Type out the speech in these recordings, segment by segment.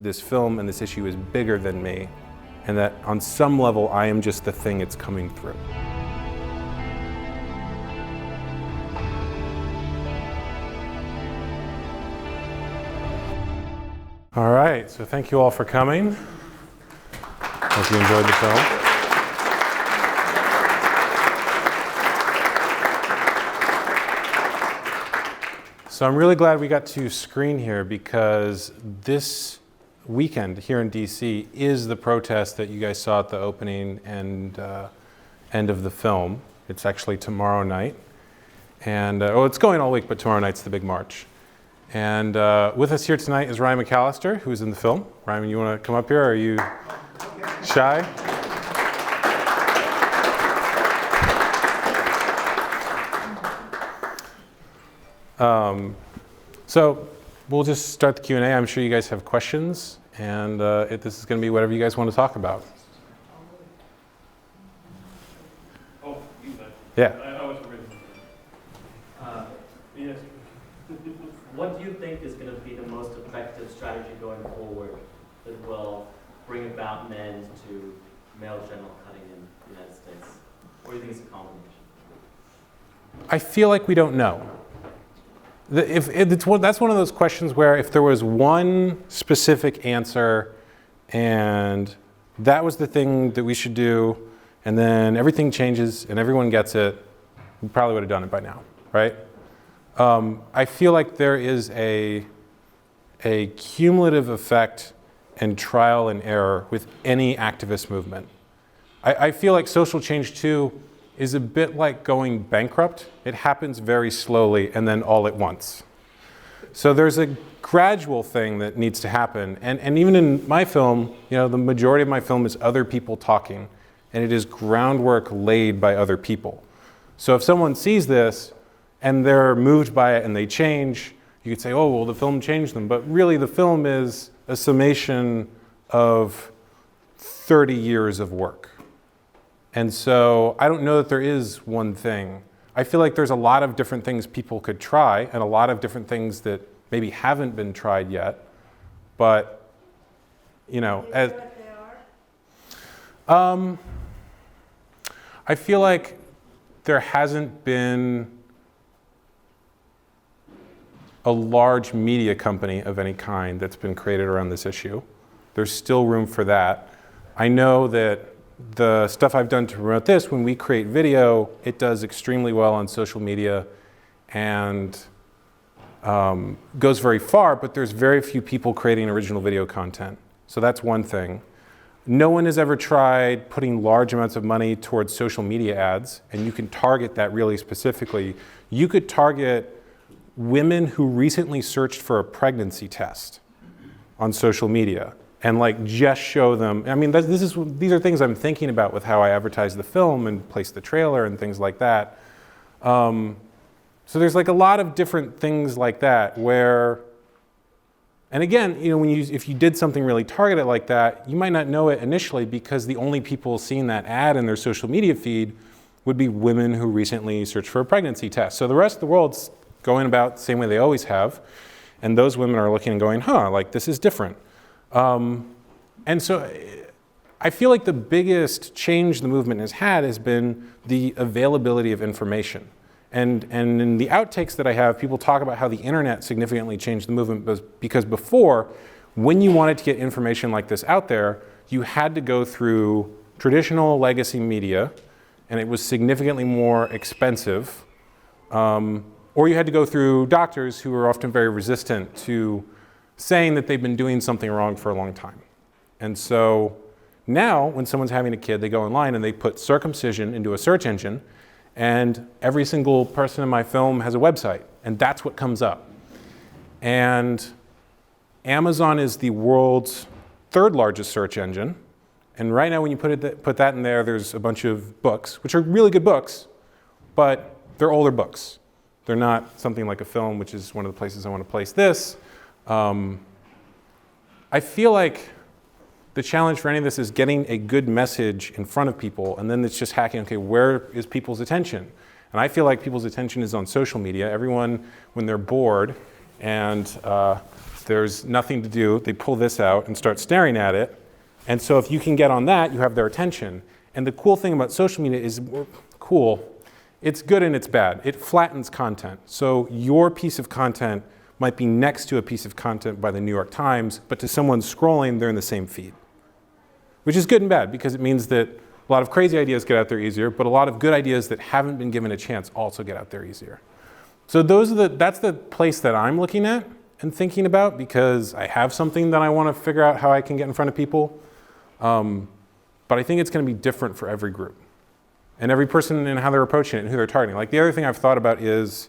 This film and this issue is bigger than me, and that on some level I am just the thing it's coming through. All right, so thank you all for coming. Hope you enjoyed the film. So I'm really glad we got to screen here, because this weekend here in DC is the protest that you guys saw at the opening and end of the film. It's actually tomorrow night. And it's going all week, but tomorrow night's the big march. And with us here tonight is Ryan McAllister, who's in the film. Ryan, you want to come up here? Or are you shy? So we'll just start the Q&A. I'm sure you guys have questions, and this is going to be whatever you guys want to talk about. Oh, you bet. Yeah. I was ready. Yes. What do you think is going to be the most effective strategy going forward that will bring about an end to male genital cutting in the United States? Or do you think it's a combination? I feel like we don't know. That's one of those questions where if there was one specific answer and that was the thing that we should do, and then everything changes and everyone gets it, we probably would have done it by now, right? I feel like there is a cumulative effect and trial and error with any activist movement. I feel like social change too is a bit like going bankrupt. It happens very slowly and then all at once. So there's a gradual thing that needs to happen. And even in my film, the majority of my film is other people talking, and it is groundwork laid by other people. So if someone sees this and they're moved by it and they change, you could say, oh, well, the film changed them. But really the film is a summation of 30 years of work. And so I don't know that there is one thing. I feel like there's a lot of different things people could try, and a lot of different things that maybe haven't been tried yet. But, I feel like there hasn't been a large media company of any kind that's been created around this issue. There's still room for that. I know that the stuff I've done to promote this, when we create video, it does extremely well on social media and goes very far, but there's very few people creating original video content. So that's one thing. No one has ever tried putting large amounts of money towards social media ads, and you can target that really specifically. You could target women who recently searched for a pregnancy test on social media and just show them. I mean, these are things I'm thinking about with how I advertise the film and place the trailer and things like that. So there's a lot of different things like that where, and again, if you did something really targeted like that, you might not know it initially because the only people seeing that ad in their social media feed would be women who recently searched for a pregnancy test. So the rest of the world's going about the same way they always have, and those women are looking and going, this is different. And so I feel like the biggest change the movement has had has been the availability of information. And in the outtakes that I have, people talk about how the internet significantly changed the movement, because before, when you wanted to get information like this out there, you had to go through traditional legacy media, and it was significantly more expensive, or you had to go through doctors who were often very resistant to saying that they've been doing something wrong for a long time. And so now, when someone's having a kid, they go online and they put circumcision into a search engine, and every single person in my film has a website, and that's what comes up. And Amazon is the world's third largest search engine, and right now when you put that in there, there's a bunch of books, which are really good books, but they're older books. They're not something like a film, which is one of the places I want to place this. I feel like the challenge for any of this is getting a good message in front of people, and then it's just hacking, okay, where is people's attention? And I feel like people's attention is on social media. Everyone, when they're bored and There's nothing to do. They pull this out and start staring at it. And so if you can get on that, you have their attention. And the cool thing about social media is, cool, it's good and it's bad. It flattens content. So your piece of content might be next to a piece of content by the New York Times, but to someone scrolling, they're in the same feed. Which is good and bad, because it means that a lot of crazy ideas get out there easier, but a lot of good ideas that haven't been given a chance also get out there easier. So that's the place that I'm looking at and thinking about, because I have something that I want to figure out how I can get in front of people. But I think it's going to be different for every group. And every person and how they're approaching it and who they're targeting. Like, the other thing I've thought about is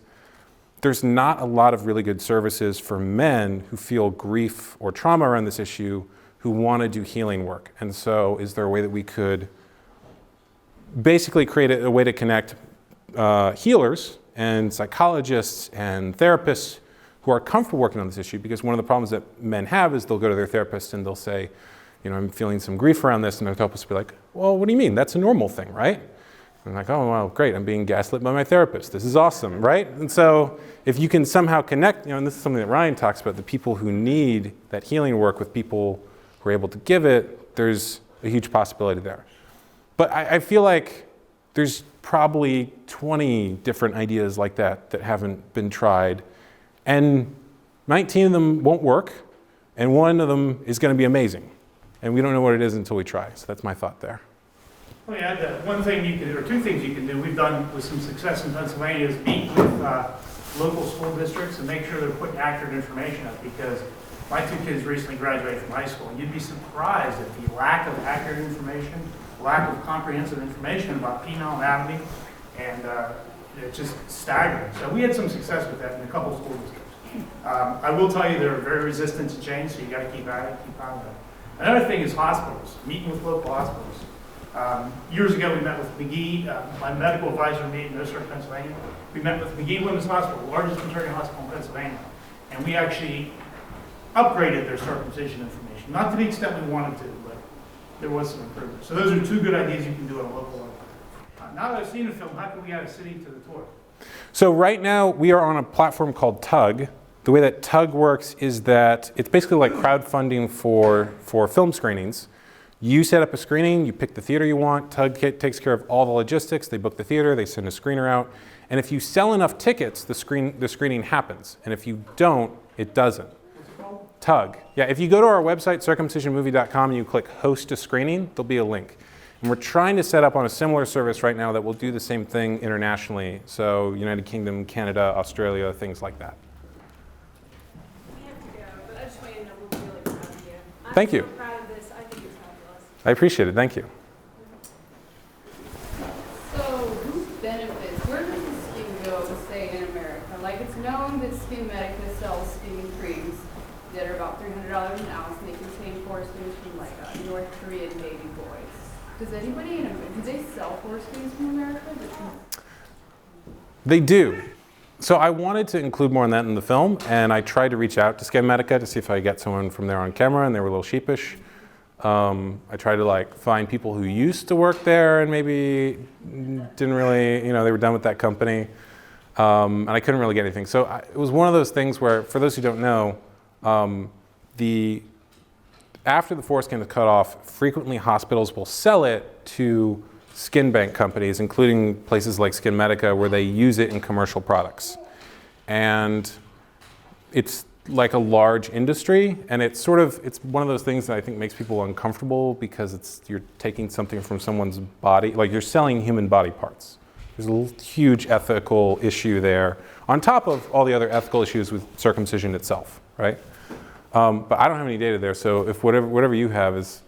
there's not a lot of really good services for men who feel grief or trauma around this issue who want to do healing work. And so is there a way that we could basically create a way to connect healers and psychologists and therapists who are comfortable working on this issue? Because one of the problems that men have is they'll go to their therapist and they'll say, you know, I'm feeling some grief around this, and their therapist will be like, well, what do you mean? That's a normal thing, right? I'm like, oh, well, great, I'm being gaslit by my therapist. This is awesome, right? And so if you can somehow connect, you know, and this is something that Ryan talks about, the people who need that healing work with people who are able to give it, there's a huge possibility there. But I feel like there's probably 20 different ideas like that that haven't been tried, and 19 of them won't work, and one of them is going to be amazing. And we don't know what it is until we try. So that's my thought there. Well, yeah, one thing you can, or two things you can do, we've done with some success in Pennsylvania, is meet with local school districts and make sure they're putting accurate information up, because my two kids recently graduated from high school, and you'd be surprised at the lack of accurate information, lack of comprehensive information about penile anatomy, and it's just staggering. So we had some success with that in a couple of school districts. I will tell you they're very resistant to change, so you got to keep at it, keep on with it. Another thing is hospitals, meeting with local hospitals. Years ago, we met with McGee, my medical advisor meeting in District, Pennsylvania. We met with McGee Women's Hospital, the largest maternity hospital in Pennsylvania, and we actually upgraded their circumcision information. Not to the extent we wanted to, but there was some improvement. So those are two good ideas you can do on a local level. Now that I've seen the film, how can we add a city to the tour? So right now, we are on a platform called Tug. The way that Tug works is that it's basically like crowdfunding for film screenings. You set up a screening, you pick the theater you want, Tug takes care of all the logistics, they book the theater, they send a screener out, and if you sell enough tickets, the screening happens, and if you don't, it doesn't. What's it called? Tug. Yeah, if you go to our website, circumcisionmovie.com, and you click host a screening, there'll be a link. And we're trying to set up on a similar service right now that will do the same thing internationally, so United Kingdom, Canada, Australia, things like that. Thank you. I'm so proud of this. I think it's fabulous. I appreciate it. Thank you. So, who benefits? Where does the skin go, say, in America? Like, it's known that Skin Medica sells skin creams that are about $300 an ounce, and they contain foreskins from, like, North Korean baby boys. Does anybody in America, do they sell foreskins from America? They do. So I wanted to include more on that in the film, and I tried to reach out to Skin Medica to see if I could get someone from there on camera, and they were a little sheepish. I tried to find people who used to work there and maybe didn't really, they were done with that company, and I couldn't really get anything. So it was one of those things where, for those who don't know, after the foreskin is cut off, frequently hospitals will sell it to skin bank companies, including places like Skin Medica, where they use it in commercial products. And it's like a large industry, and it's one of those things that I think makes people uncomfortable, because you're taking something from someone's body, like you're selling human body parts. There's a huge ethical issue there, on top of all the other ethical issues with circumcision itself, right? But I don't have any data there, so if whatever you have is.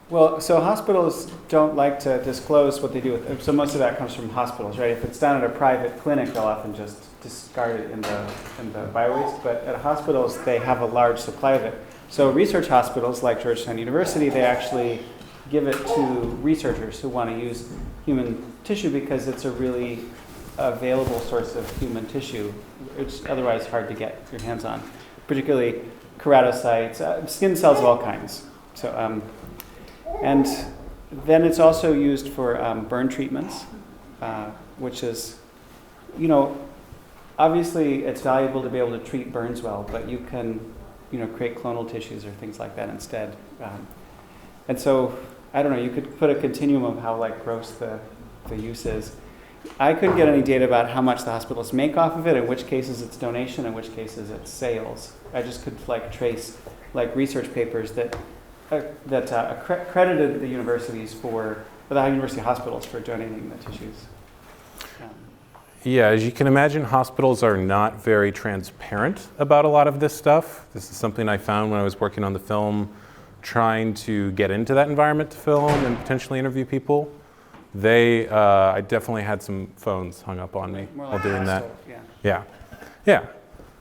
Well, so hospitals don't like to disclose what they do with it. So most of that comes from hospitals, right? If it's done at a private clinic, they'll often just discard it in the biowaste. But at hospitals, they have a large supply of it. So research hospitals like Georgetown University, they actually give it to researchers who want to use human tissue, because it's a really available source of human tissue. It's otherwise hard to get your hands on, particularly keratocytes, skin cells of all kinds. So. And then it's also used for burn treatments, which is, obviously it's valuable to be able to treat burns well, but you can, create clonal tissues or things like that instead. And so, I don't know, you could put a continuum of how gross the use is. I couldn't get any data about how much the hospitals make off of it, in which cases it's donation, in which cases it's sales. I just could trace research papers that credited the universities the university hospitals for donating the tissues. Yeah, as you can imagine, hospitals are not very transparent about a lot of this stuff. This is something I found when I was working on the film, trying to get into that environment to film and potentially interview people. I definitely had some phones hung up on me while doing that. Yeah,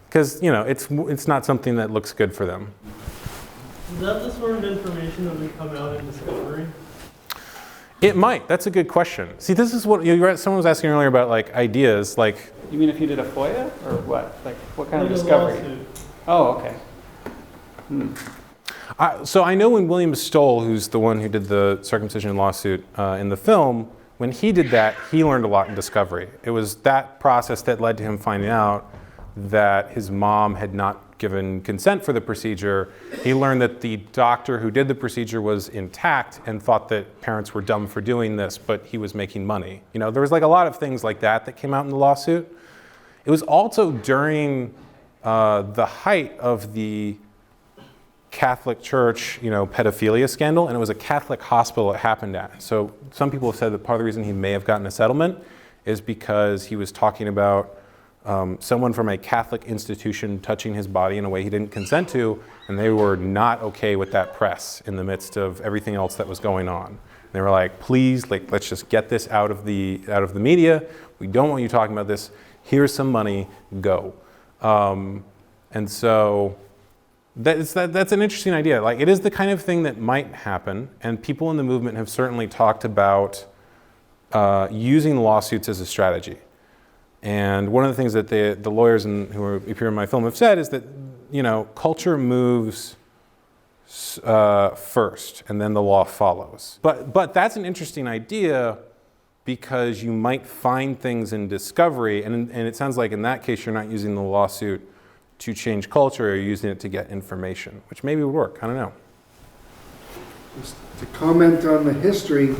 because it's not something that looks good for them. Is that the sort of information that would come out in Discovery? It might. That's a good question. See, this is what someone was asking earlier about ideas. You mean if you did a FOIA or what? What kind of a discovery? lawsuit. Oh, okay. So I know when William Stoll, who's the one who did the circumcision lawsuit in the film, when he did that, he learned a lot in Discovery. It was that process that led to him finding out that his mom had not given consent for the procedure. He learned that the doctor who did the procedure was intact and thought that parents were dumb for doing this, but he was making money. There was a lot of things like that came out in the lawsuit. It was also during the height of the Catholic Church, pedophilia scandal, and it was a Catholic hospital it happened at. So some people have said that part of the reason he may have gotten a settlement is because he was talking about someone from a Catholic institution touching his body in a way he didn't consent to, and they were not okay with that press in the midst of everything else that was going on. And they were like, please, let's just get this out of the media. We don't want you talking about this. Here's some money, go. And so that's an interesting idea. It is the kind of thing that might happen, and people in the movement have certainly talked about using lawsuits as a strategy. And one of the things that the lawyers who appear in my film have said is that, culture moves first and then the law follows. But that's an interesting idea because you might find things in Discovery, and it sounds like in that case you're not using the lawsuit to change culture, you're using it to get information, which maybe would work, I don't know. Just to comment on the history,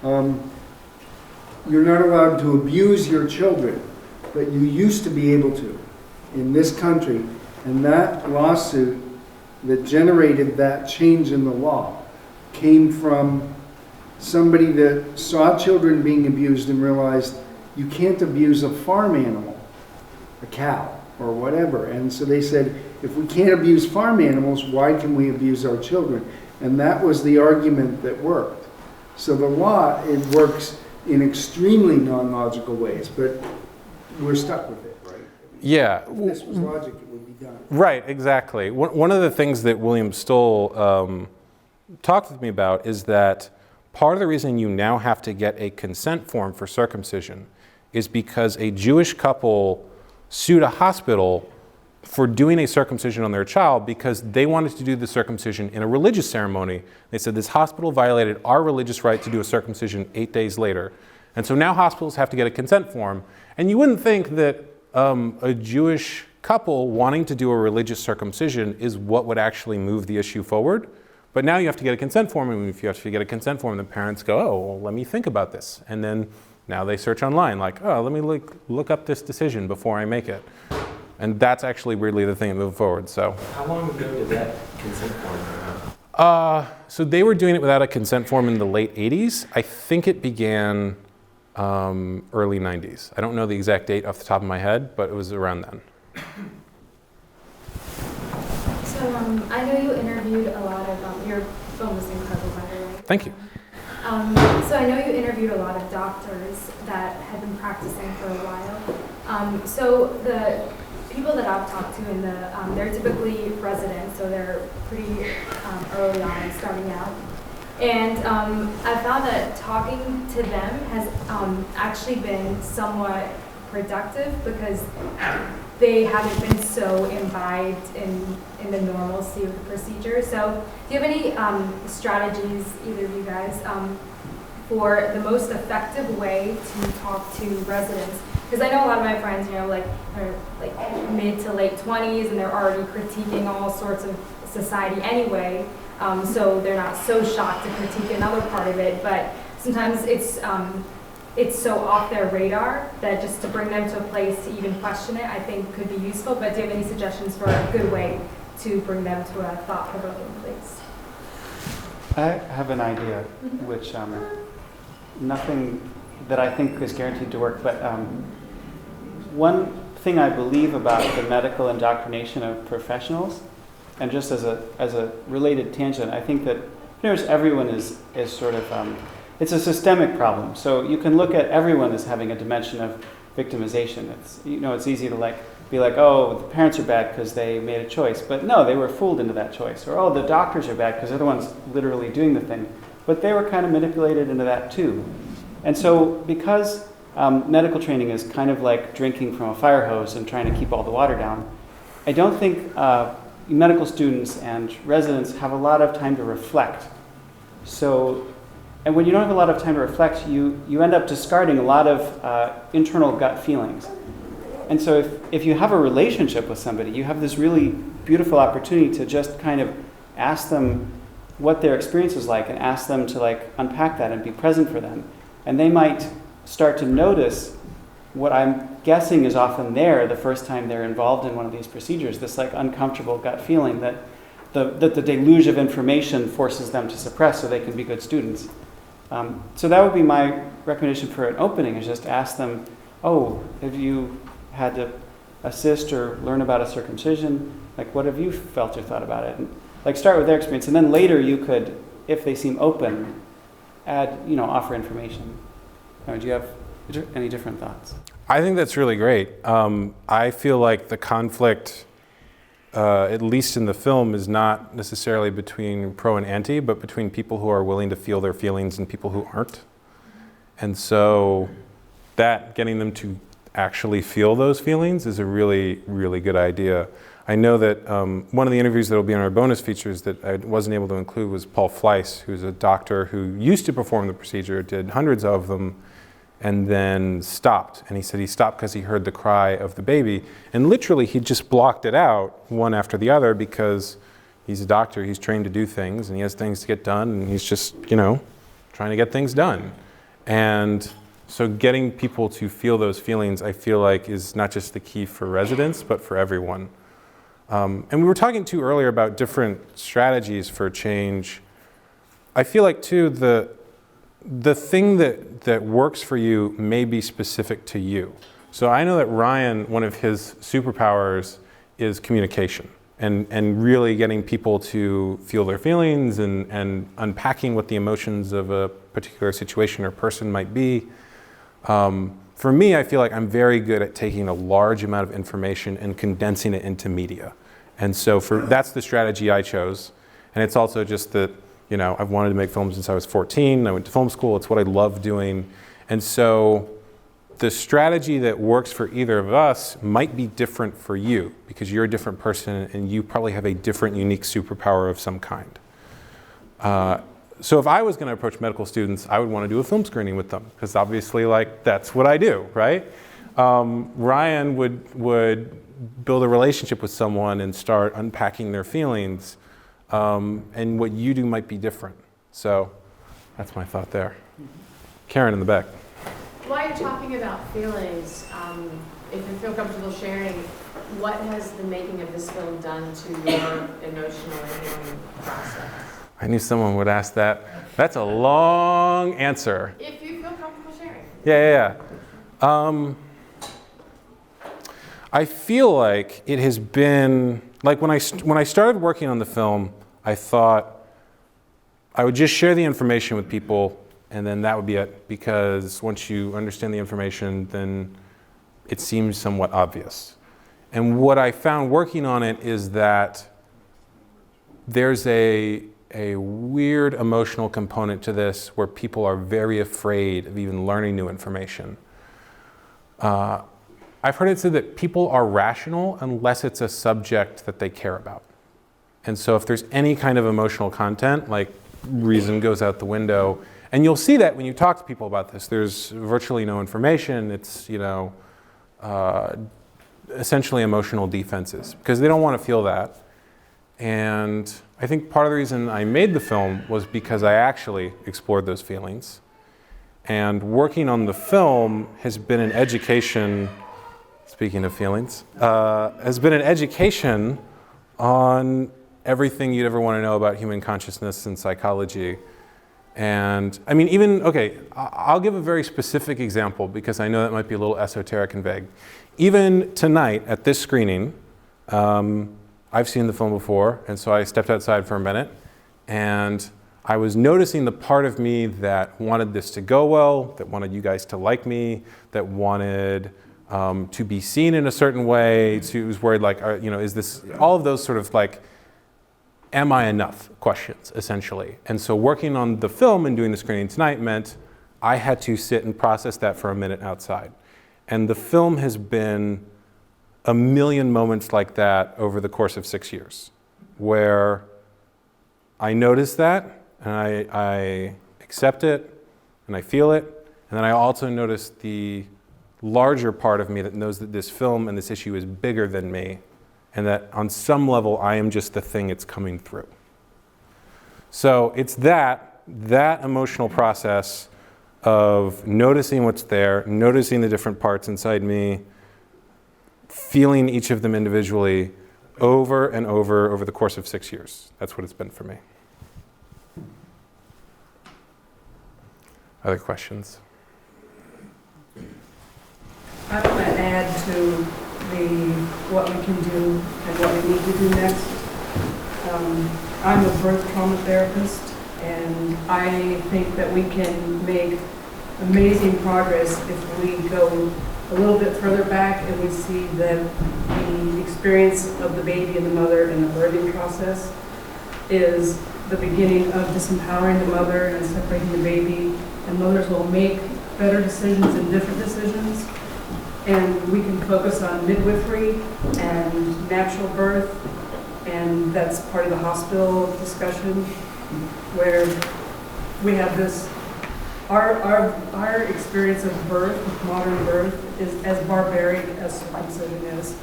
you're not allowed to abuse your children, but you used to be able to in this country. And that lawsuit that generated that change in the law came from somebody that saw children being abused and realized you can't abuse a farm animal, a cow or whatever. And so they said, if we can't abuse farm animals, why can we abuse our children? And that was the argument that worked. So the law, it works in extremely non-logical ways, but we're stuck with it, right? Yeah. If this was logic, it would be done. Right, exactly. One of the things that William Stoll talked with me about is that part of the reason you now have to get a consent form for circumcision is because a Jewish couple sued a hospital for doing a circumcision on their child because they wanted to do the circumcision in a religious ceremony. They said this hospital violated our religious right to do a circumcision 8 days later. And so now hospitals have to get a consent form. And you wouldn't think that a Jewish couple wanting to do a religious circumcision is what would actually move the issue forward. But now you have to get a consent form, and if you have to get a consent form, the parents go, oh, well, let me think about this. And then now they search online, let me look up this decision before I make it. And that's actually weirdly the thing that moved forward, so. How long ago did that consent form come out? So they were doing it without a consent form in the late 80s. I think it began early 90s. I don't know the exact date off the top of my head, but it was around then. So I know you interviewed a lot of, your film is incredible, by the way. Thank you. So I know you interviewed a lot of doctors that had been practicing for a while. So the people that I've talked to they're typically residents, so they're pretty early on starting out. And I found that talking to them has actually been somewhat productive because they haven't been so imbibed in the normalcy of the procedure. So do you have any strategies, either of you guys, for the most effective way to talk to residents because I know a lot of my friends, like are like mid to late 20s, and they're already critiquing all sorts of society anyway. So they're not so shocked to critique another part of it, but sometimes it's so off their radar that just to bring them to a place to even question it, I think could be useful. But do you have any suggestions for a good way to bring them to a thought-provoking place? I have an idea, which nothing that I think is guaranteed to work, but one thing I believe about the medical indoctrination of professionals, and just as a related tangent, I think that pretty much everyone is sort of, it's a systemic problem. So you can look at everyone as having a dimension of victimization. It's easy to be like, oh, the parents are bad because they made a choice. But no, they were fooled into that choice. Or, oh, the doctors are bad because they're the ones literally doing the thing. But they were kind of manipulated into that too. And so because medical training is kind of like drinking from a fire hose and trying to keep all the water down, I don't think medical students and residents have a lot of time to reflect. And when you don't have a lot of time to reflect, you end up discarding a lot of internal gut feelings. And so if you have a relationship with somebody, you have this really beautiful opportunity to just kind of ask them what their experience is like and ask them to unpack that and be present for them. And they might start to notice what I'm guessing is often there the first time they're involved in one of these procedures, this uncomfortable gut feeling that the deluge of information forces them to suppress so they can be good students. So that would be my recommendation for an opening, is just ask them, oh, have you had to assist or learn about a circumcision? What have you felt or thought about it? And start with their experience, and then later you could, if they seem open, add, offer information. Do you have any different thoughts? I think that's really great. I feel like the conflict, at least in the film, is not necessarily between pro and anti, but between people who are willing to feel their feelings and people who aren't. And so getting them to actually feel those feelings is a really, really good idea. I know that one of the interviews that will be on our bonus features that I wasn't able to include was Paul Fleiss, who's a doctor who used to perform the procedure, did hundreds of them, and then stopped. And he said he stopped because he heard the cry of the baby. And literally, he just blocked it out one after the other because he's a doctor, he's trained to do things, and he has things to get done, and he's just, trying to get things done. And so getting people to feel those feelings, I feel like, is not just the key for residents, but for everyone. And we were talking too earlier about different strategies for change. I feel like too, the thing that works for you may be specific to you. So I know that Ryan, one of his superpowers is communication and really getting people to feel their feelings and unpacking what the emotions of a particular situation or person might be. For me, I feel like I'm very good at taking a large amount of information and condensing it into media. And so that's the strategy I chose. And it's also just that, I've wanted to make films since I was 14. I went to film school. It's what I love doing. And so the strategy that works for either of us might be different for you because you're a different person and you probably have a different, unique superpower of some kind. So if I was going to approach medical students, I would want to do a film screening with them because obviously, that's what I do, right? Ryan would build a relationship with someone and start unpacking their feelings, and what you do might be different. So that's my thought there. Karen in the back. While you're talking about feelings, if you feel comfortable sharing, what has the making of this film done to your emotional healing process? I knew someone would ask that. That's a long answer. If you feel comfortable sharing. Yeah. I feel like it has been, when I started working on the film, I thought I would just share the information with people and then that would be it, because once you understand the information, then it seems somewhat obvious. And what I found working on it is that there's a weird emotional component to this where people are very afraid of even learning new information. I've heard it said that people are rational unless it's a subject that they care about. And so if there's any kind of emotional content, like reason goes out the window. And you'll see that when you talk to people about this. There's virtually no information. It's, essentially emotional defenses because they don't want to feel that. And I think part of the reason I made the film was because I actually explored those feelings. And working on the film has been an education, speaking of feelings, has been an education on everything you'd ever want to know about human consciousness and psychology. And I mean, even, okay, I'll give a very specific example because I know that might be a little esoteric and vague. Even tonight at this screening, I've seen the film before, and so I stepped outside for a minute, and I was noticing the part of me that wanted this to go well, that wanted you guys to like me, that wanted to be seen in a certain way, was worried like, you know, is this, all of those sort of like, am I enough questions, essentially. And so working on the film and doing the screening tonight meant I had to sit and process that for a minute outside. And the film has been a million moments like that over the course of 6 years, where I notice that, and I accept it, and I feel it, and then I also notice the larger part of me that knows that this film and this issue is bigger than me, and that on some level I am just the thing it's coming through. So it's that emotional process of noticing what's there, noticing the different parts inside me, feeling each of them individually over and over the course of 6 years. That's what it's been for me. Other questions? I want to add to what we can do and what we need to do next. I'm a birth trauma therapist, and I think that we can make amazing progress if we go a little bit further back and we see that the experience of the baby and the mother in the birthing process is the beginning of disempowering the mother and separating the baby, and mothers will make better decisions and different decisions. And we can focus on midwifery and natural birth, and that's part of the hospital discussion, where we have this, our experience of birth, modern birth, is as barbaric as circumcision is.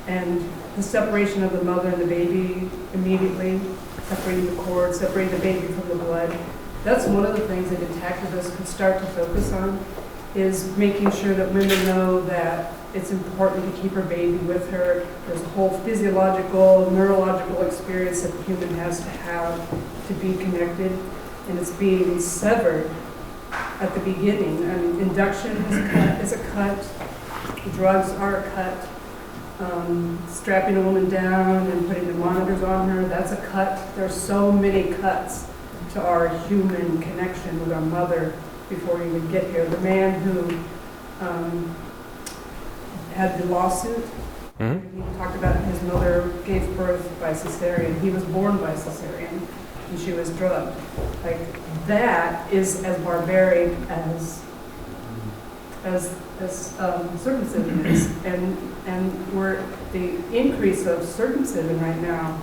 And the separation of the mother and the baby immediately, separating the cord, separating the baby from the blood, that's one of the things that Intactivists could start to focus on, is making sure that women know that it's important to keep her baby with her. There's a whole physiological, neurological experience that a human has to be connected, and it's being severed at the beginning. And induction is a cut, drugs are a cut, strapping a woman down and putting the monitors on her, that's a cut. There's so many cuts to our human connection with our mother before we even get here. The man who had the lawsuit, he talked about his mother gave birth by cesarean. He was born by cesarean, and she was drugged. Like, that is as barbaric as circumcision is. And we're, the increase of circumcision right now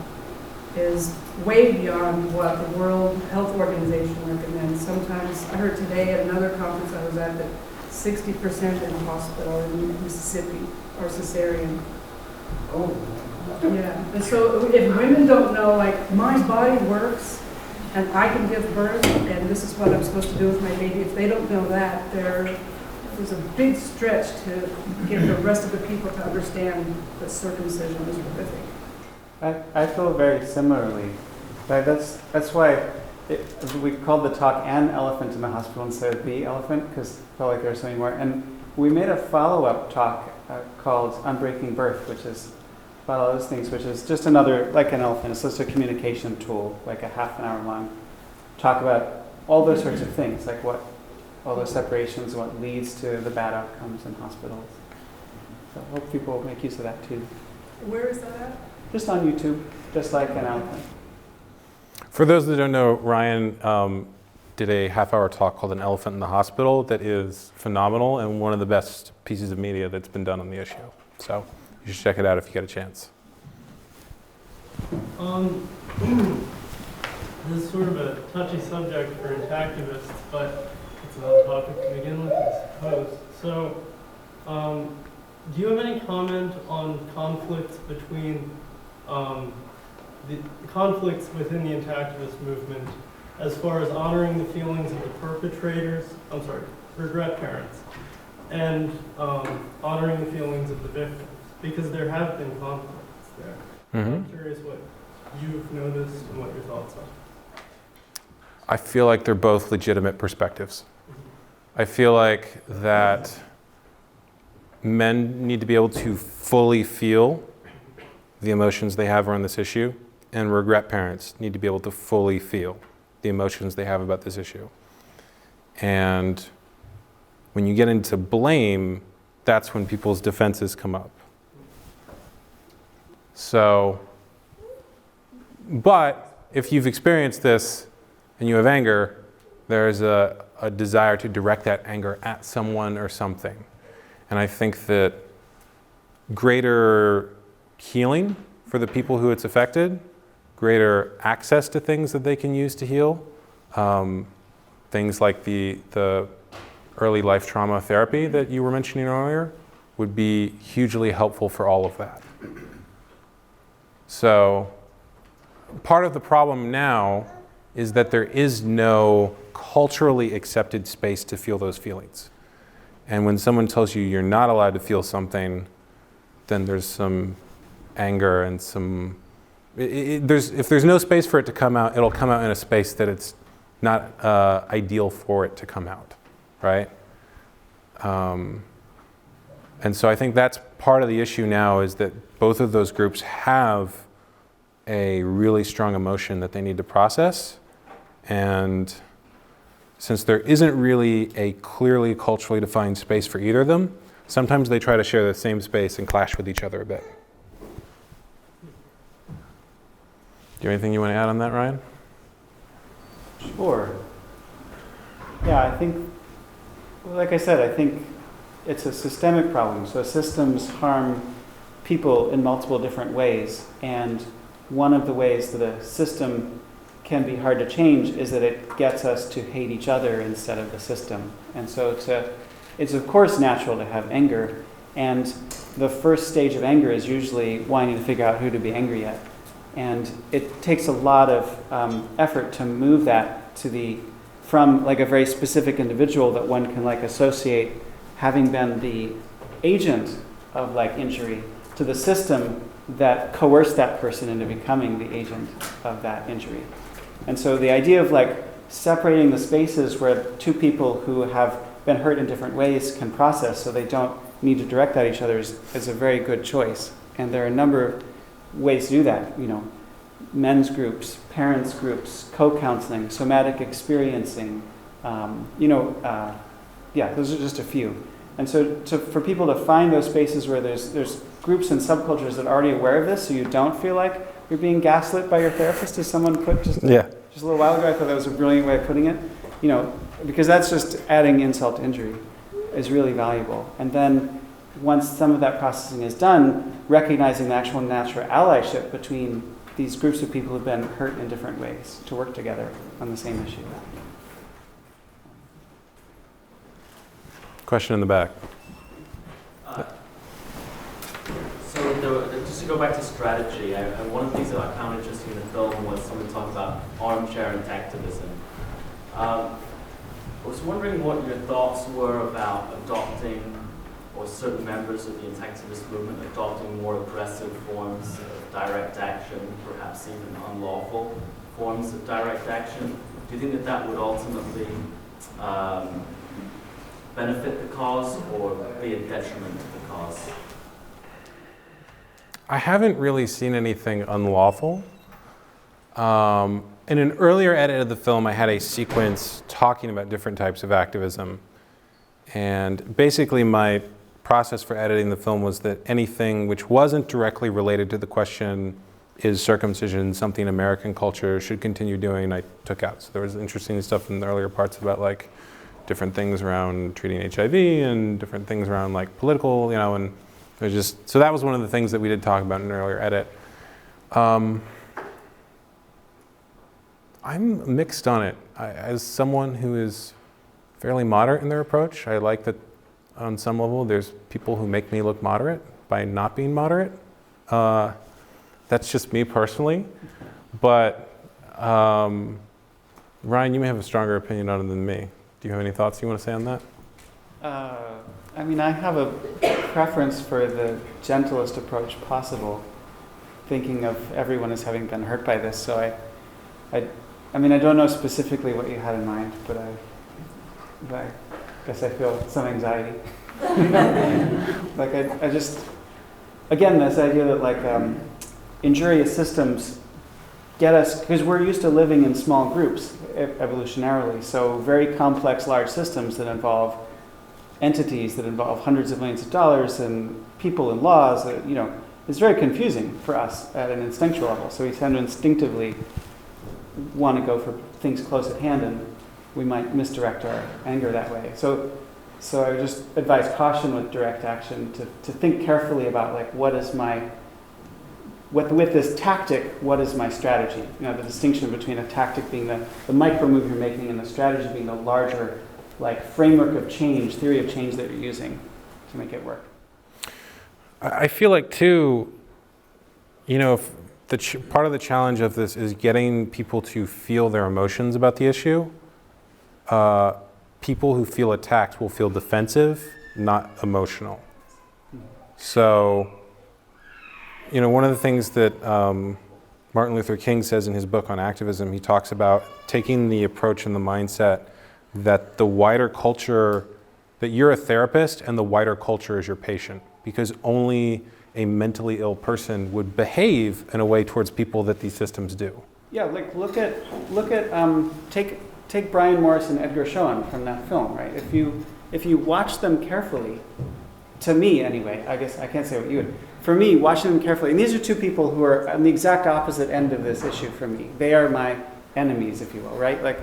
is way beyond what the World Health Organization recommends. Sometimes, I heard today at another conference I was at that 60% in a hospital in Mississippi are cesarean. Oh. Yeah, and so if women don't know, like, my body works and I can give birth and this is what I'm supposed to do with my baby, if they don't know that, there's a big stretch to get the rest of the people to understand that circumcision is horrific. I feel very similarly. Right? That's why we called the talk "An Elephant in the Hospital" instead of "The Elephant," because I felt like there was so many more. And we made a follow-up talk called "Unbreaking Birth," which is about all those things, which is just another, like an elephant, it's just a communication tool, like a half an hour long talk about all those sorts of things, like what all those separations, what leads to the bad outcomes in hospitals. So I hope people will make use of that too. Where is that at? Just on YouTube, just like an elephant. For those that don't know, Ryan did a half-hour talk called "An Elephant in the Hospital" that is phenomenal and one of the best pieces of media that's been done on the issue. So you should check it out if you get a chance. This is sort of a touchy subject for Intactivists, but it's an odd topic to begin with, I suppose. So, Do you have any comment on conflicts between the conflicts within the Intactivist movement as far as honoring the feelings of the perpetrators, regret parents, and honoring the feelings of the victims? Because there have been conflicts there. Mm-hmm. I'm curious what you've noticed and what your thoughts are. I feel like they're both legitimate perspectives. I feel like that men need to be able to fully feel the emotions they have around this issue, and regret parents need to be able to fully feel the emotions they have about this issue. And when you get into blame, that's when people's defenses come up. So, but if you've experienced this and you have anger, there's a desire to direct that anger at someone or something. And I think that greater healing for the people who it's affected, greater access to things that they can use to heal, things like the early life trauma therapy that you were mentioning earlier, would be hugely helpful for all of that. So part of the problem now is that there is no culturally accepted space to feel those feelings. And when someone tells you you're not allowed to feel something, then there's some anger and some, if there's no space for it to come out, it'll come out in a space that it's not ideal for it to come out, right? And so I think that's part of the issue now, is that both of those groups have a really strong emotion that they need to process. And since there isn't really a clearly culturally defined space for either of them, sometimes they try to share the same space and clash with each other a bit. Do you have anything you want to add on that, Ryan? Sure. Yeah, I think, like I said, I think it's a systemic problem. So systems harm people in multiple different ways. And one of the ways that a system can be hard to change is that it gets us to hate each other instead of the system. And so it's of course natural to have anger. And the first stage of anger is usually wanting to figure out who to be angry at. And it takes a lot of effort to move that to from like a very specific individual that one can like associate having been the agent of like injury to the system that coerced that person into becoming the agent of that injury. And so the idea of like separating the spaces where two people who have been hurt in different ways can process so they don't need to direct at each other is a very good choice. And there are a number of ways to do that, men's groups, parents groups, co-counseling, somatic experiencing, those are just a few. And so for people to find those spaces where there's groups and subcultures that are already aware of this, so you don't feel like you're being gaslit by your therapist, as someone put just a little while ago. I thought that was a brilliant way of putting it. Because that's just adding insult to injury is really valuable. And then once some of that processing is done, recognizing the actual natural allyship between these groups of people who've been hurt in different ways to work together on the same issue. Question in the back. Just to go back to strategy, one of the things that I found interesting in the film was someone talking about armchair intactivism. I was wondering what your thoughts were about adopting, or certain members of the Intactivist movement adopting more aggressive forms of direct action, perhaps even unlawful forms of direct action. Do you think that would ultimately benefit the cause or be a detriment to the cause? I haven't really seen anything unlawful. In an earlier edit of the film, I had a sequence talking about different types of activism. And basically my process for editing the film was that anything which wasn't directly related to the question, is circumcision something American culture should continue doing, I took out. So there was interesting stuff in the earlier parts about like different things around treating HIV and different things around like political, and it was just, so that was one of the things that we did talk about in an earlier edit. I'm mixed on it. As someone who is fairly moderate in their approach, I like that on some level. There's people who make me look moderate by not being moderate. That's just me personally. But Ryan, you may have a stronger opinion on it than me. Do you have any thoughts you want to say on that? I mean, I have a preference for the gentlest approach possible, thinking of everyone as having been hurt by this. So I mean, I don't know specifically what you had in mind, but I guess I feel some anxiety. Like I just, again, this idea that like injurious systems get us, because we're used to living in small groups evolutionarily, so very complex large systems that involve entities that involve hundreds of millions of dollars and people and laws, you know, it's very confusing for us at an instinctual level. So we tend to instinctively want to go for things close at hand, and we might misdirect our anger that way. So I would just advise caution with direct action, to think carefully about like with this tactic, what is my strategy? You know, the distinction between a tactic being the micro move you're making and the strategy being the larger like framework of change, theory of change that you're using to make it work. I feel like too, you know, if part of the challenge of this is getting people to feel their emotions about the issue. People who feel attacked will feel defensive, not emotional. So, you know, one of the things that Martin Luther King says in his book on activism, he talks about taking the approach and the mindset that the wider culture, that you're a therapist and the wider culture is your patient, because only a mentally ill person would behave in a way towards people that these systems do. Yeah, like look at take Brian Morris and Edgar Schoen from that film, right? If you watch them carefully, to me anyway, I guess I can't say what you would. For me, watching them carefully, and these are two people who are on the exact opposite end of this issue for me. They are my enemies, if you will, right? Like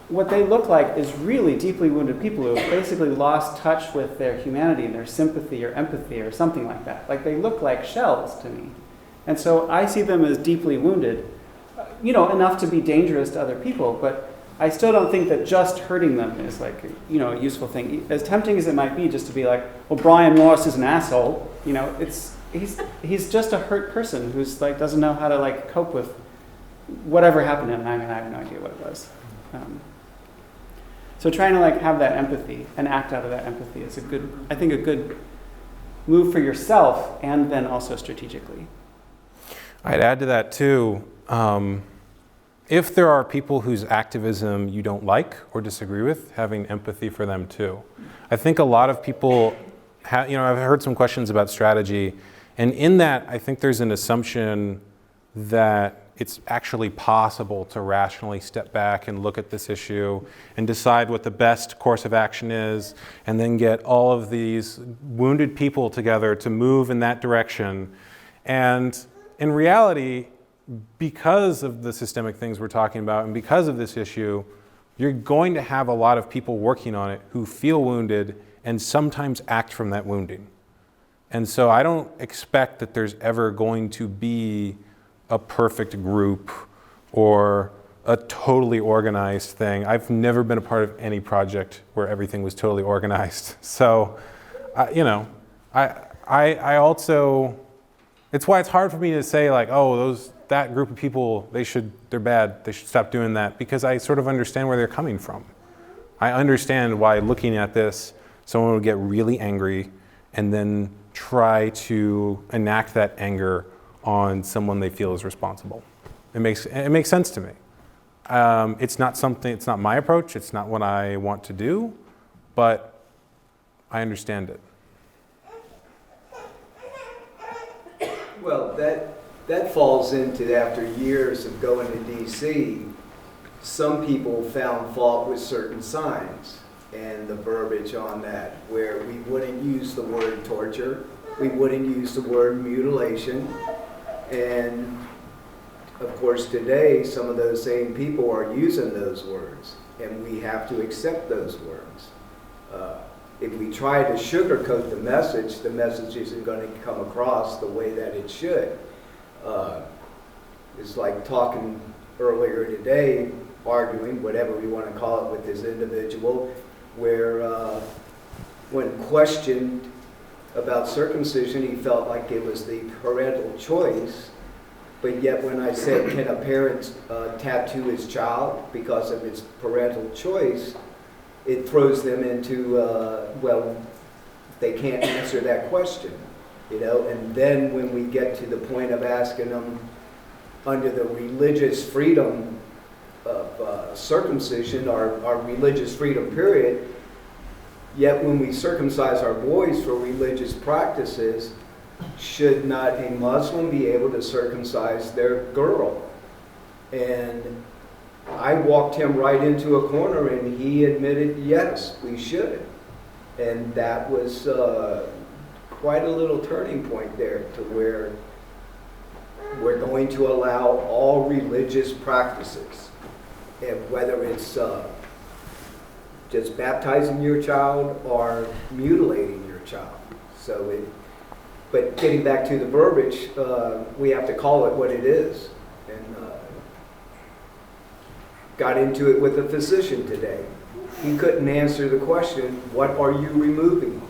what they look like is really deeply wounded people who have basically lost touch with their humanity and their sympathy or empathy or something like that. Like they look like shells to me. And so I see them as deeply wounded, you know, enough to be dangerous to other people, but I still don't think that just hurting them is like, you know, a useful thing. As tempting as it might be just to be like, well, Brian Morris is an asshole, you know, he's just a hurt person who's like doesn't know how to like cope with whatever happened to him. I mean, I have no idea what it was. So trying to like have that empathy and act out of that empathy is a good move for yourself and then also strategically. I'd add to that too, if there are people whose activism you don't like or disagree with, having empathy for them too. I think a lot of people, you know, I've heard some questions about strategy, and in that I think there's an assumption that it's actually possible to rationally step back and look at this issue and decide what the best course of action is, and then get all of these wounded people together to move in that direction. And in reality, because of the systemic things we're talking about and because of this issue, you're going to have a lot of people working on it who feel wounded and sometimes act from that wounding. And so I don't expect that there's ever going to be a perfect group or a totally organized thing. I've never been a part of any project where everything was totally organized. So, you know, I also, it's why it's hard for me to say like, oh, that group of people, they're bad, they should stop doing that, because I sort of understand where they're coming from. I understand why looking at this, someone would get really angry and then try to enact that anger on someone they feel is responsible. It makes sense to me. It's not my approach, it's not what I want to do, but I understand it. Well, that falls into, after years of going to DC, some people found fault with certain signs and the verbiage on that, where we wouldn't use the word torture, we wouldn't use the word mutilation, and of course today some of those same people are using those words, and we have to accept those words. If we try to sugarcoat the message isn't going to come across the way that it should. It's like talking earlier today, arguing, whatever we want to call it, with this individual, where when questioned about circumcision, he felt like it was the parental choice. But yet when I said, can a parent tattoo his child because of its parental choice, it throws them into, well, they can't answer that question, you know? And then when we get to the point of asking them under the religious freedom of circumcision, our religious freedom period, yet when we circumcise our boys for religious practices, should not a Muslim be able to circumcise their girl? And I walked him right into a corner and he admitted, yes, we should. And that was quite a little turning point there to where we're going to allow all religious practices. And whether it's just baptizing your child or mutilating your child. But getting back to the verbiage, we have to call it what it is. And got into it with a physician today. He couldn't answer the question, what are you removing?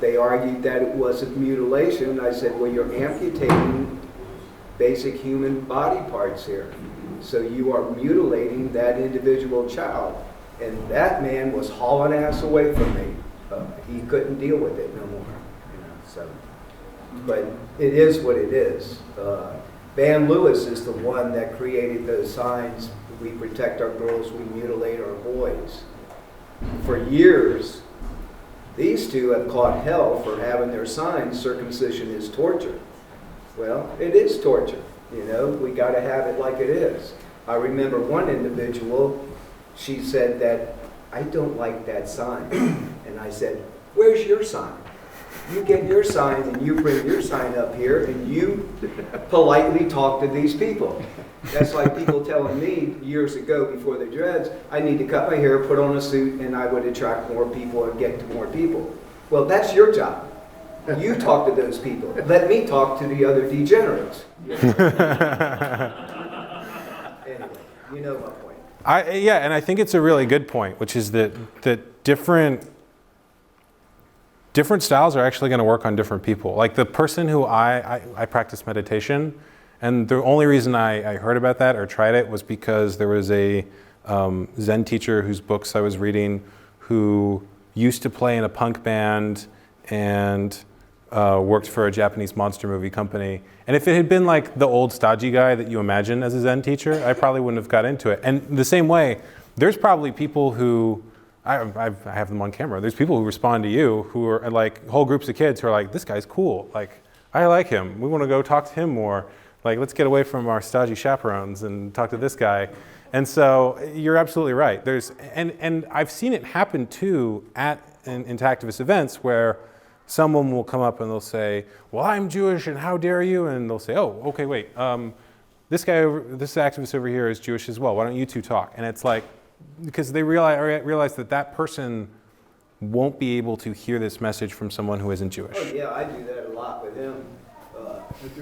They argued that it wasn't mutilation. I said, well, you're amputating basic human body parts here. So you are mutilating that individual child. And that man was hauling ass away from me. He couldn't deal with it no more. You know, so. But it is what it is. Van Lewis is the one that created those signs. We protect our girls, we mutilate our boys. For years, these two have caught hell for having their signs, circumcision is torture. Well, it is torture. You know, we got to have it like it is. I remember one individual, she said that, I don't like that sign. And I said, where's your sign? You get your sign and you bring your sign up here and you politely talk to these people. That's like people telling me years ago before the dreads, I need to cut my hair, put on a suit, and I would attract more people and get to more people. Well, that's your job. You talk to those people. Let me talk to the other degenerates. Anyway, you know my point. Yeah, and I think it's a really good point, which is that different styles are actually going to work on different people. Like the person who I practice meditation, and the only reason I heard about that or tried it was because there was a Zen teacher whose books I was reading who used to play in a punk band and worked for a Japanese monster movie company. And if it had been like the old stodgy guy that you imagine as a Zen teacher, I probably wouldn't have got into it. And the same way, there's probably people who, I have them on camera, there's people who respond to you who are like whole groups of kids who are like, this guy's cool. Like, I like him. We want to go talk to him more. Like, let's get away from our stodgy chaperones and talk to this guy. And so you're absolutely right. And I've seen it happen too at Intactivist events where someone will come up and they'll say, well, I'm Jewish and how dare you? And they'll say, oh, okay, wait. This activist over here is Jewish as well. Why don't you two talk? And it's like, because they realize that person won't be able to hear this message from someone who isn't Jewish. Oh yeah, I do that a lot with him.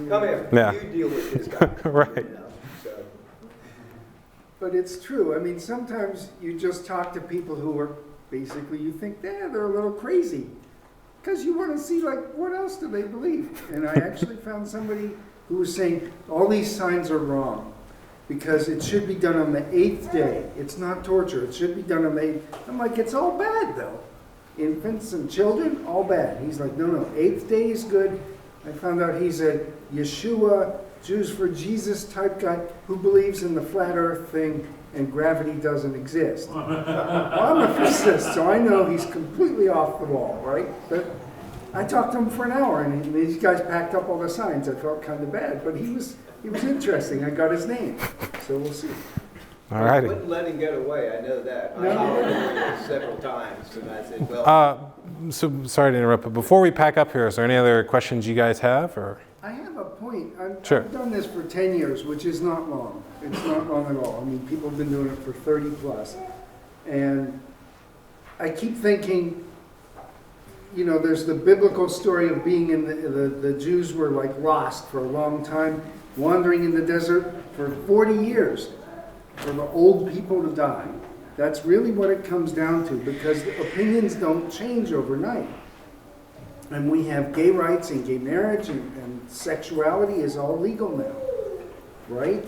Come here, yeah. You deal with this guy. Right. You know, so. But it's true. I mean, sometimes you just talk to people who are basically, you think, they're a little crazy. Because you want to see, like, what else do they believe? And I actually found somebody who was saying, all these signs are wrong. Because it should be done on the 8th day. It's not torture. It should be done on the 8th. I'm like, it's all bad, though. Infants and children, all bad. He's like, no, 8th day is good. I found out he's a Yeshua, Jews for Jesus type guy who believes in the flat earth thing and gravity doesn't exist. Well, I'm a physicist, so I know he's completely off the wall, right? But I talked to him for an hour, and these guys packed up all the signs. I felt kind of bad, but he was interesting. I got his name, so we'll see. All righty. I wouldn't let him get away, I know that. I followed him several times, and I said, well... So sorry to interrupt, but before we pack up here, is there any other questions you guys have? Or? I have a point. Sure. I've done this for 10 years, which is not long. It's not long at all. I mean, people have been doing it for 30 plus. And I keep thinking, you know, there's the biblical story of being in the Jews were like lost for a long time, wandering in the desert for 40 years for the old people to die. That's really what it comes down to, because the opinions don't change overnight. And we have gay rights and gay marriage, and sexuality is all legal now, right?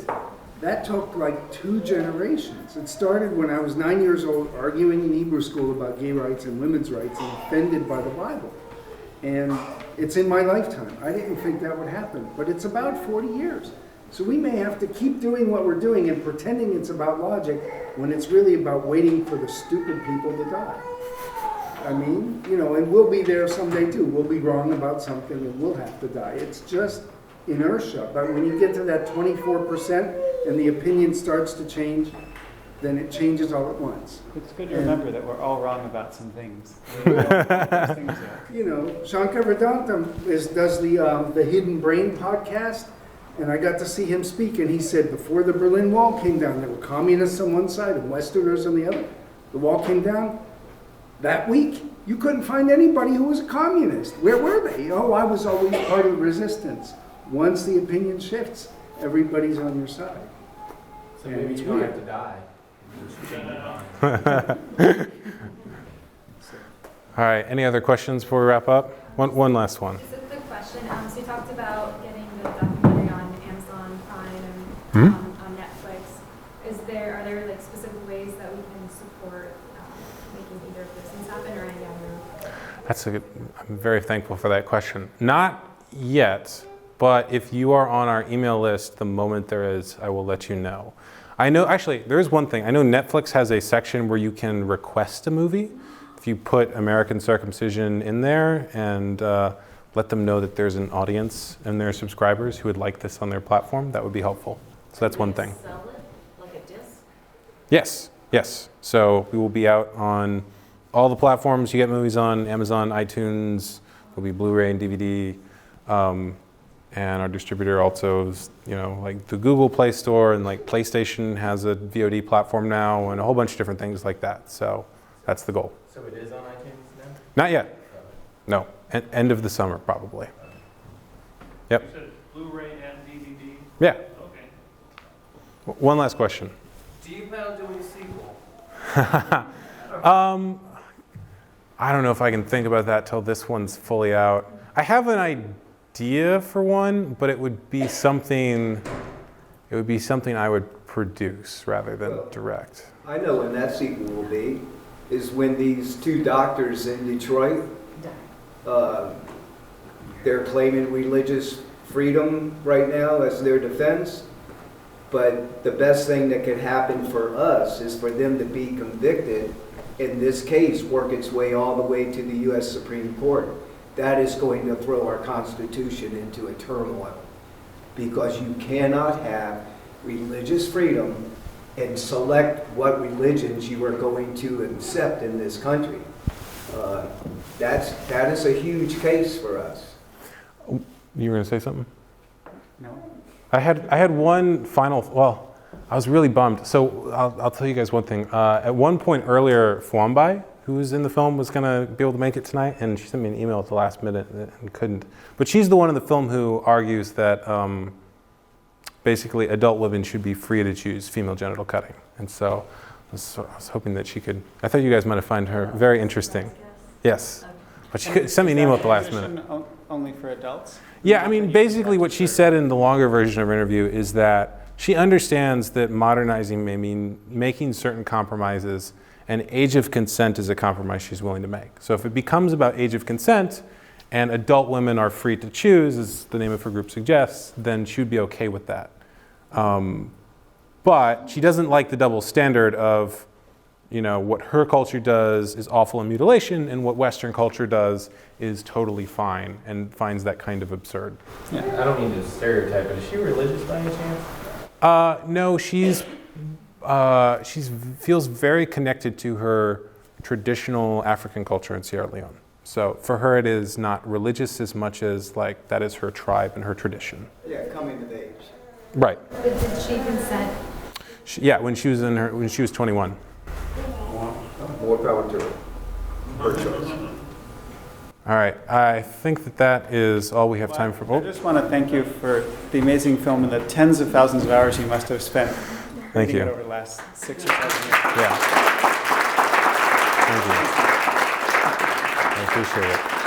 That took like 2 generations. It started when I was 9 years old arguing in Hebrew school about gay rights and women's rights and offended by the Bible. And it's in my lifetime. I didn't think that would happen, but it's about 40 years. So we may have to keep doing what we're doing and pretending it's about logic when it's really about waiting for the stupid people to die. I mean, you know, and we'll be there someday too. We'll be wrong about something and we'll have to die. It's just inertia. But when you get to that 24% and the opinion starts to change, then it changes all at once. It's good to remember that we're all wrong about some things. You know, Shankar Vedantam does the Hidden Brain podcast, and I got to see him speak, and he said before the Berlin Wall came down, there were communists on one side and Westerners on the other. The wall came down. That week, you couldn't find anybody who was a communist. Where were they? Oh, I was always part of the resistance. Once the opinion shifts, everybody's on your side. So maybe you don't have to die. All right, any other questions before we wrap up? One last one. Just a quick question. So you talked about getting the documentary on Amazon Prime and on Netflix. Are there like specific ways that we can support making either of those things happen, or any other? I'm very thankful for that question. Not yet, but if you are on our email list, the moment there is, I will let you know. I know, actually, there is one thing. I know Netflix has a section where you can request a movie. If you put American Circumcision in there and let them know that there's an audience and their subscribers who would like this on their platform, that would be helpful. So that's one thing. Sell it like a disc? Yes. So we will be out on all the platforms you get movies on, Amazon, iTunes, will be Blu-ray and DVD. And our distributor also is, you know, like the Google Play Store, and like PlayStation has a VOD platform now, and a whole bunch of different things like that. So that's the goal. So it is on iTunes now? Not yet. No. End of the summer, probably. Yep. You said Blu-ray and DVD? Yeah. Okay. One last question. Do you plan on doing a sequel? I don't know if I can think about that till this one's fully out. I have an idea for one, but it would be something I would produce rather than direct. I know when that sequel will be, is when these 2 doctors in Detroit, they're claiming religious freedom right now as their defense. But the best thing that can happen for us is for them to be convicted, in this case, work its way all the way to the U.S. Supreme Court. That is going to throw our Constitution into a turmoil, because you cannot have religious freedom and select what religions you are going to accept in this country. That is a huge case for us. You were going to say something? No. I had one final, well, I was really bummed. So I'll tell you guys one thing. At one point earlier, Fwambai, who was in the film, was going to be able to make it tonight, and she sent me an email at the last minute and couldn't. But she's the one in the film who argues that basically adult women should be free to choose female genital cutting. And so I was hoping that she could, I thought you guys might have found her very interesting. Yes. But she could send me an email at the last minute. Only for adults? Yeah, I mean, basically what she said in the longer version of her interview is that she understands that modernizing may mean making certain compromises, and age of consent is a compromise she's willing to make. So if it becomes about age of consent and adult women are free to choose, as the name of her group suggests, then she would be okay with that. But she doesn't like the double standard of, you know, what her culture does is awful in mutilation, and what Western culture does is totally fine, and finds that kind of absurd. Yeah. I don't mean to stereotype, but is she religious by any chance? No, she feels very connected to her traditional African culture in Sierra Leone. So for her, it is not religious as much as like that is her tribe and her tradition. Yeah, coming of age. Right. But did she consent? Yeah, when she was 21. More power to her. Her choice. All right, I think that is all we have time for. I just want to thank you for the amazing film and the tens of thousands of hours you must have spent Thank reading you. it over the last 6 or 7 years. Yeah. Thank you. I appreciate it.